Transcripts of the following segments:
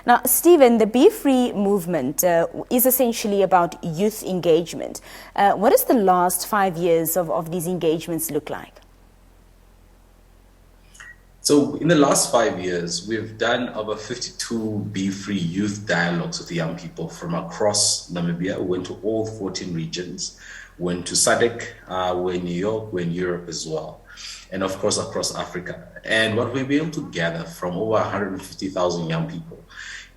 Now, Steven, the BeFree movement is essentially about youth engagement. What does the last 5 years of these engagements look like? So in the last 5 years, we've done over 52 BeFree youth dialogues with young people from across Namibia. We went to all 14 regions, went to SADC, we're in New York, we're in Europe as well, and of course across Africa. And what we've been able to gather from over 150,000 young people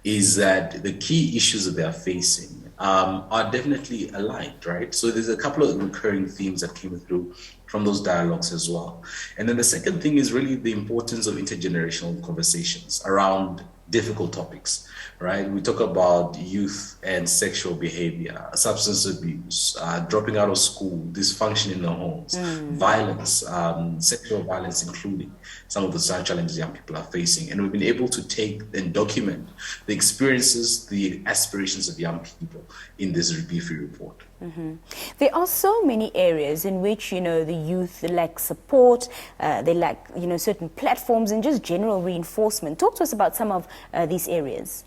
is that the key issues that they are facing are definitely aligned, right? So there's a couple of recurring themes that came through from those dialogues as well. And then the second thing is really the importance of intergenerational conversations around difficult topics, right? We talk about youth and sexual behavior, substance abuse, dropping out of school, dysfunction in the homes, violence, sexual violence, including some of the challenges young people are facing. And we've been able to take and document the experiences, the aspirations of young people in this BeFree report. There are so many areas in which, the youth lack support, they lack, certain platforms and just general reinforcement. Talk to us about some of these areas.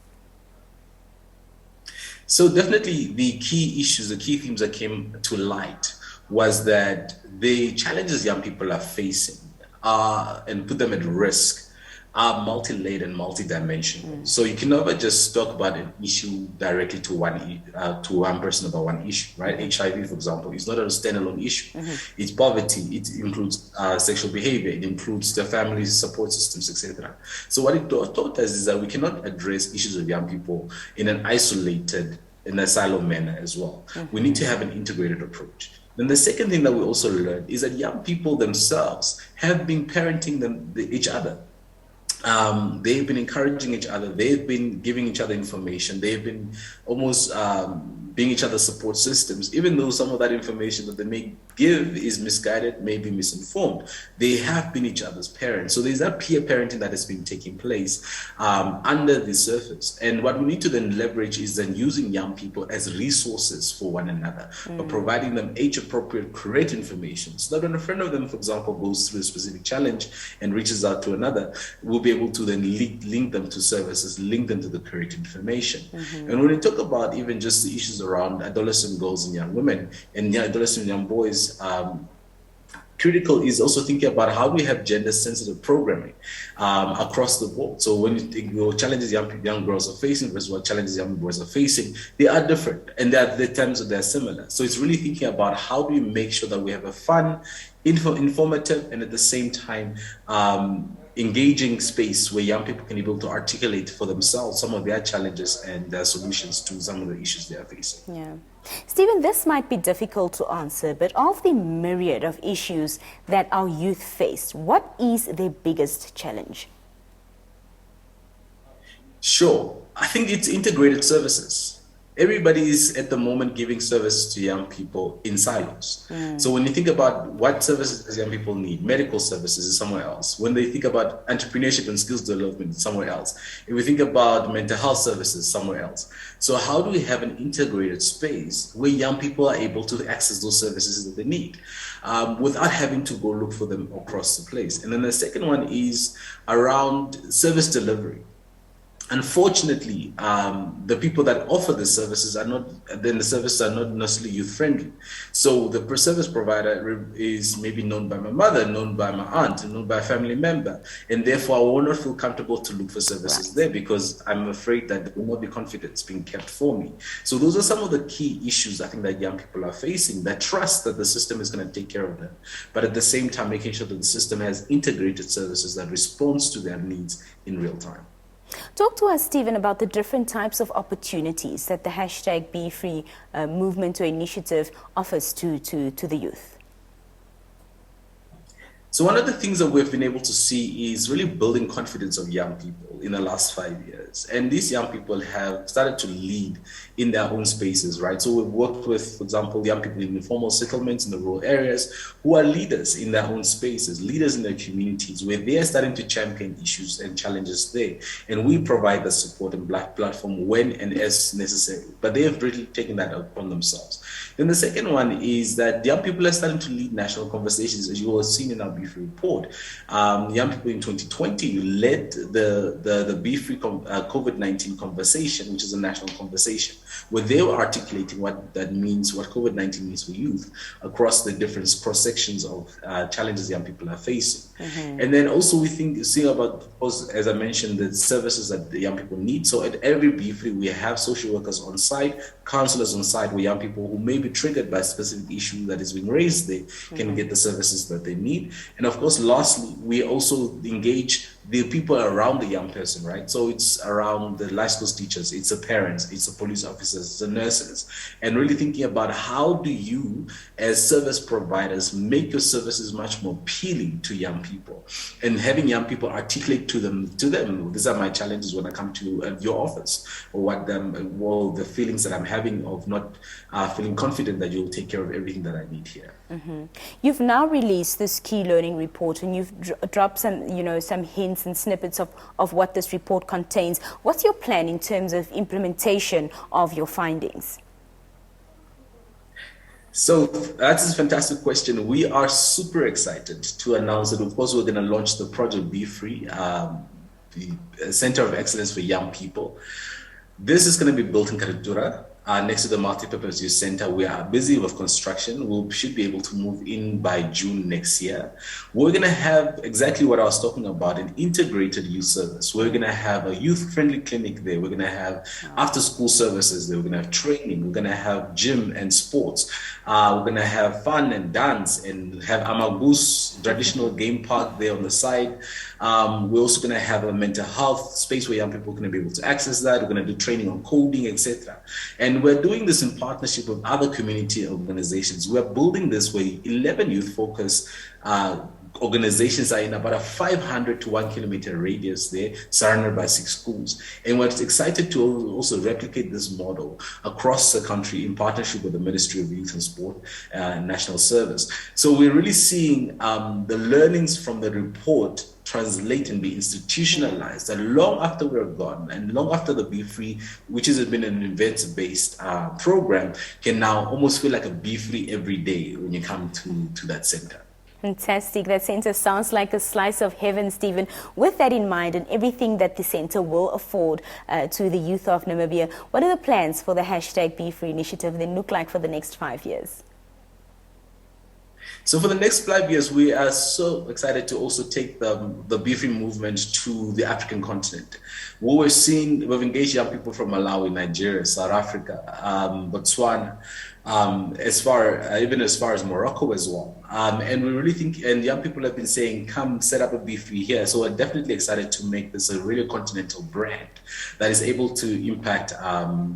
So definitely the key issues, the key themes that came to light was that the challenges young people are facing and put them at risk are multi-layered and multi-dimensional. So you can never just talk about an issue directly to one person about one issue, right? HIV, for example, is not a standalone issue. It's poverty, it includes sexual behavior, it includes the family support systems, etc. So what it taught us is that we cannot address issues of young people in an isolated, in a silo manner as well. We need to have an integrated approach. Then the second thing that we also learned is that young people themselves have been parenting each other. They've been encouraging each other. They've been giving each other information. They've been almost being each other's support systems, even though some of that information that they may give is misguided, may be misinformed. They have been each other's parents. So there's that peer parenting that has been taking place under the surface. And what we need to then leverage is then using young people as resources for one another, but providing them age-appropriate, correct information, so that when a friend of them, for example, goes through a specific challenge and reaches out to another, we'll be able to then link them to services, link them to the correct information. And when we talk about even just the issues around adolescent girls and young women and adolescent young boys, critical is also thinking about how we have gender-sensitive programming across the board. So when you think the challenges young girls are facing versus what challenges young boys are facing, they are different, and there are times that they're similar. So it's really thinking about how do we make sure that we have a fun, informative, and at the same time engaging space where young people can be able to articulate for themselves some of their challenges and their solutions to some of the issues they are facing. Yeah. Steven, this might be difficult to answer, but of the myriad of issues that our youth face, what is their biggest challenge? Sure. I think it's integrated services. Everybody is at the moment giving services to young people in silos. So when you think about what services does young people need, medical services is somewhere else. When they think about entrepreneurship and skills development, it's somewhere else. If we think about mental health services, somewhere else. So how do we have an integrated space where young people are able to access those services that they need without having to go look for them across the place? And then the second one is around service delivery. Unfortunately, the people that offer the services are not necessarily youth friendly. So the service provider is maybe known by my mother, known by my aunt, known by a family member, and therefore I will not feel comfortable to look for services there because I'm afraid that there will not be confidence being kept for me. So those are some of the key issues I think that young people are facing, that trust that the system is going to take care of them, but at the same time making sure that the system has integrated services that responds to their needs in real time. Talk to us, Steven, about the different types of opportunities that the #BeFree movement or initiative offers to the youth. So one of the things that we've been able to see is really building confidence of young people in the last 5 years. And these young people have started to lead in their own spaces, right? So we've worked with, for example, young people in informal settlements in the rural areas who are leaders in their own spaces, leaders in their communities, where they are starting to champion issues and challenges there. And we provide the support and platform when and as necessary. But they have really taken that upon themselves. Then the second one is that young people are starting to lead national conversations, as you will have seen in our BeFree report. Young people in 2020 led the BeFree COVID-19 conversation, which is a national conversation, where they were articulating what that means, what COVID-19 means for youth across the different cross-sections of challenges young people are facing. And then also we see about, as I mentioned, the services that the young people need. So at every BeFree, we have social workers on site, counselors on site, where young people who may be triggered by a specific issue that is being raised, they can get the services that they need. And of course, lastly, we also engage the people around the young person, right? So it's around the life skills teachers, it's the parents, it's the police officers, it's the nurses, and really thinking about how do you, as service providers, make your services much more appealing to young people, and having young people articulate to them, these are my challenges when I come to your office, or what the feelings that I'm having of not feeling confident that you'll take care of everything that I need here. You've now released this key learning report, and you've dropped some hints and snippets of what this report contains. What's your plan in terms of implementation of your findings? So that's a fantastic question. We are super excited to announce that, of course, we're going to launch the project BeFree, the Center of Excellence for Young People. This is going to be built in Karatura, next to the Multipurpose Youth Center. We are busy with construction. We should be able to move in by June next year. We're going to have exactly what I was talking about, an integrated youth service. We're going to have a youth-friendly clinic there. We're going to have after-school services there. We're going to have training. We're going to have gym and sports. We're going to have fun and dance and have Amagus, traditional game park there on the side. We're also going to have a mental health space where young people are going to be able to access that. We're going to do training on coding, etc. And we're doing this in partnership with other community organizations. We're building this where 11 youth-focused organizations are in about a 500 to 1 kilometer radius there, surrounded by 6 schools. And we're excited to also replicate this model across the country in partnership with the Ministry of Youth and Sport and National Service. So we're really seeing the learnings from the report translate and be institutionalized, and long after we're gone, and long after the BeFree, which has been an events-based program, can now almost feel like a BeFree every day when you come to that center. Fantastic. That center sounds like a slice of heaven, Steven. With that in mind and everything that the center will afford to the youth of Namibia, what are the plans for the hashtag BeFree initiative then look like for the next 5 years? So for the next 5 years, we are so excited to also take the BeFree movement to the African continent. What we're seeing, we've engaged young people from Malawi, Nigeria, South Africa, Botswana, even as far as Morocco as well. And we really think, and young people have been saying, come set up a BeFree here. So we're definitely excited to make this a really continental brand that is able to impact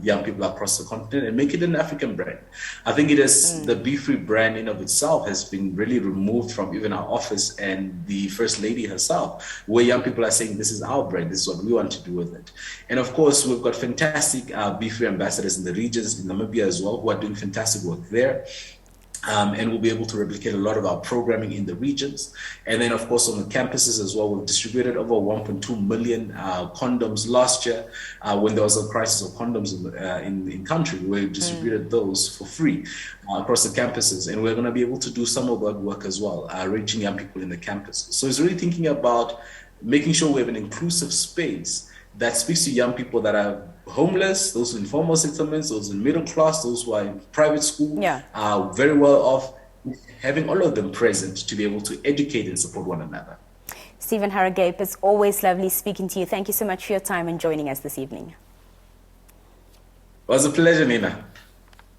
young people across the continent and make it an African brand. I think it is the BeFree brand in of itself has been really removed from even our office and the First Lady herself, where young people are saying, this is our brand, this is what we want to do with it. And of course, we've got fantastic BeFree ambassadors in the regions, in Namibia as well, who are doing fantastic work there. And we'll be able to replicate a lot of our programming in the regions. And then, of course, on the campuses as well, we've distributed over 1.2 million condoms last year. When there was a crisis of condoms in country, we distributed those for free across the campuses. And we're going to be able to do some of that work as well, reaching young people in the campuses. So it's really thinking about making sure we have an inclusive space that speaks to young people that are homeless, those in informal settlements, those in middle class, those who are in private school, are very well off, having all of them present to be able to educate and support one another. Steven Harageib, it's always lovely speaking to you. Thank you so much for your time and joining us this evening. It was a pleasure, Nina.